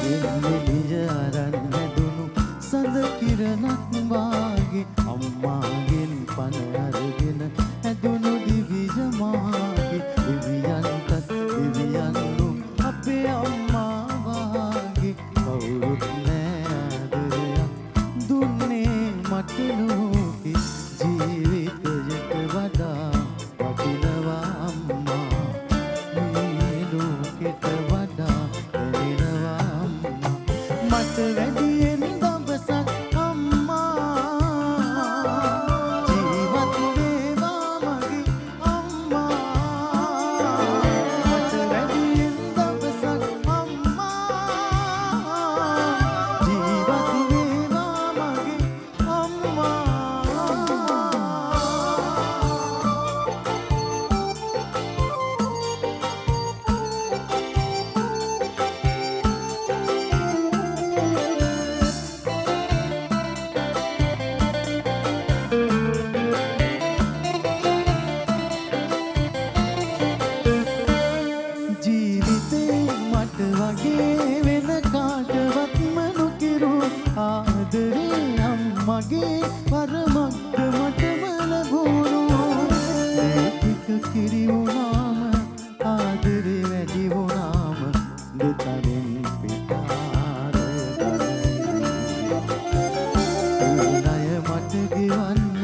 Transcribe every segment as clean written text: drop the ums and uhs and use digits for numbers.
එන්නේ නිජ අරන් හැදුණු සඳ කිරණක් වාගේ අම්මාගෙන් පණ අරගෙන හැදුණු දිවිජ මාගේ දිවියන්ටත් දිවියන්නු අපේ අම්මා වාගේ කවුරුත් නෑ ආදරයක් දුන්නේ මට ලෝකේ ජීවිතයට වඩා වටිනවා අම්මා මේ ලෝකෙට වඩා දැනෙනවා අම්මා මට වැඩියෙන් දවසක් අම්මා ජීවත් වේවා මගේ අම්මා මට වැඩියෙන් දවසක් අම්මා ජීවත් වේවා මගේ අම්මා ජීවිතේ මට වගේ වෙන කාටවත්ම නොකිරු ආදරේ අම්මගේ පරමක්ක මටම ලැබුණු ඒ ටික කිරි වුණාම ආදරේ වැඩි වුණාම දෙතරින් පිටාර ණය මට ගෙවන්න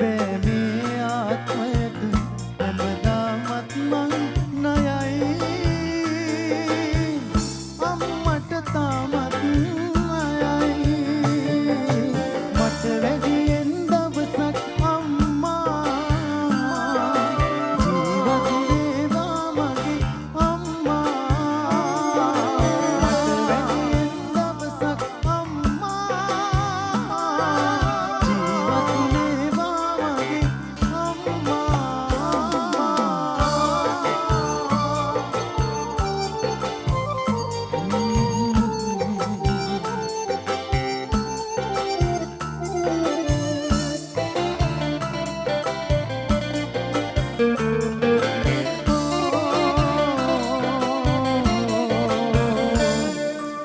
බෑ මේ ආත්මයට හැමදාමත් මං ණයයි අම්මට තාමත් ණයයි මට වැඩියෙන් දවසක් අම්මා ජීවත් වේවා මගේ අම්මා මට වැඩියෙන් දවසක් අම්මා ජීවත් වේවා මගේ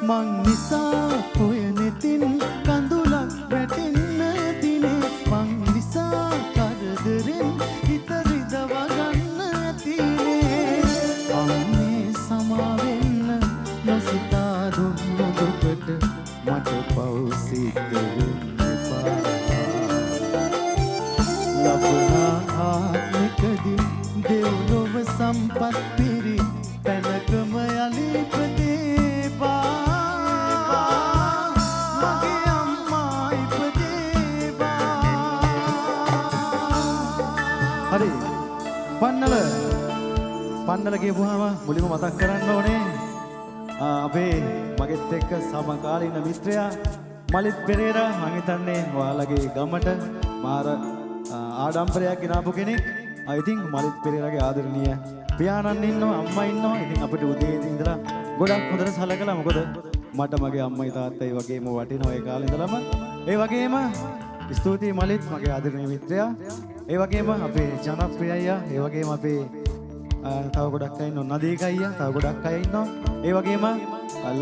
මං නිසා ඔය නෙතින් කඳුලක් වැටෙන්න දිනේ මං නිසා කරදරෙන් හිත රිදවා ගන්න ඇතිනේ අම්මේ සමා වෙන්න නොසිතා දුන්නු දුකට මට පව් සිද්ධ වෙන්න එපා ලබනා ආත්මිකදී දෙව්ලොව සම්පත් පිරි තැනකම යලි ඉපදේවා මගේ අම්මා ඉපදේවා හරි පන්නල කියපුවාම මුලින්ම මතක් කරන්න ඕනේ අපේ මගෙත් එක්ක සමකාලීන මිත්‍රයා මලිත් පෙරේරා මං හිතන්නේ ඔයාලගේ ගමට මාර ආඩම්බරයක් ගෙනාපු කෙනෙක්. ඉතින් මලිත් පෙරේරාගේ ආදරණීය පියාණන් ඉන්නවා අම්මා ඉන්නවා. ඉතින් අපිට උදේ ඉඳලා ගොඩක් හොඳට සලකලා මොකද මට මගේ අම්මයි තාත්තයි වගේම වටිනවා ඒ කාලේ ඉඳලම. ඒ වගේම ස්තුතියි මලිත් මගේ ආදරණීය මිත්‍රයා. ඒ වගේම අපේ ජනප්‍රිය අයියා, ඒ වගේම අපේ තව ගොඩක් අය ඉන්නවා නදීක අයියා, තව ගොඩක් අය ඉන්නවා. ඒ වගේම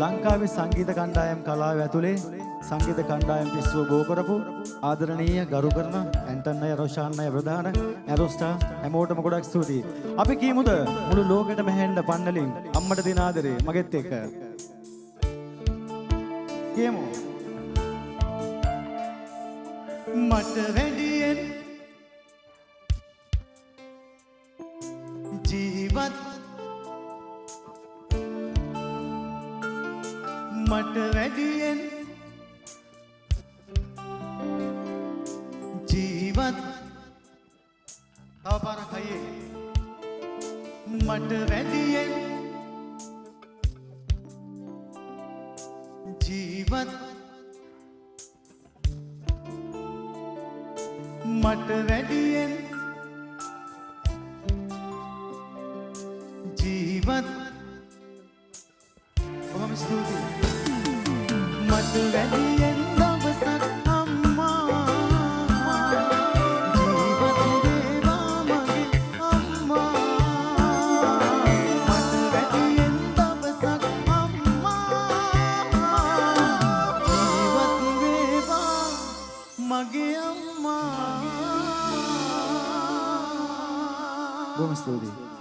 ලංකාවේ සංගීත කණ්ඩායම් කලාව ඇතුලේ සංගීත කණ්ඩායම් පිස්සුව බෝ කරපු ආදරණීය ගරු කරන ඇන්ටන් අය, රොෂාන් අය, ප්‍රධාන ඇරොස්ටා හැමෝටම ගොඩක් ස්තුතියි. අපි කීමුද මුළු ලෝකෙටම හැන්න පන්නලින් අම්මට දෙන ආදරේ මගෙත් එක්ක. කියමු. මට වැඩියෙන් ජීවත් මට වැඩියෙන් ජීවත් තව පාරක් අයියේ මට වැඩියෙන් ජීවත් මට වැඩියෙන් ජීවත් බොහොම ස්තුතියි මට වැඩියෙන් දවසක් අම්මා ජීවත් වේවා මගේ අම්මා මට වැඩියෙන් දවසක් අම්මා මගේ අම්මා. බොහොම ස්තුතියි.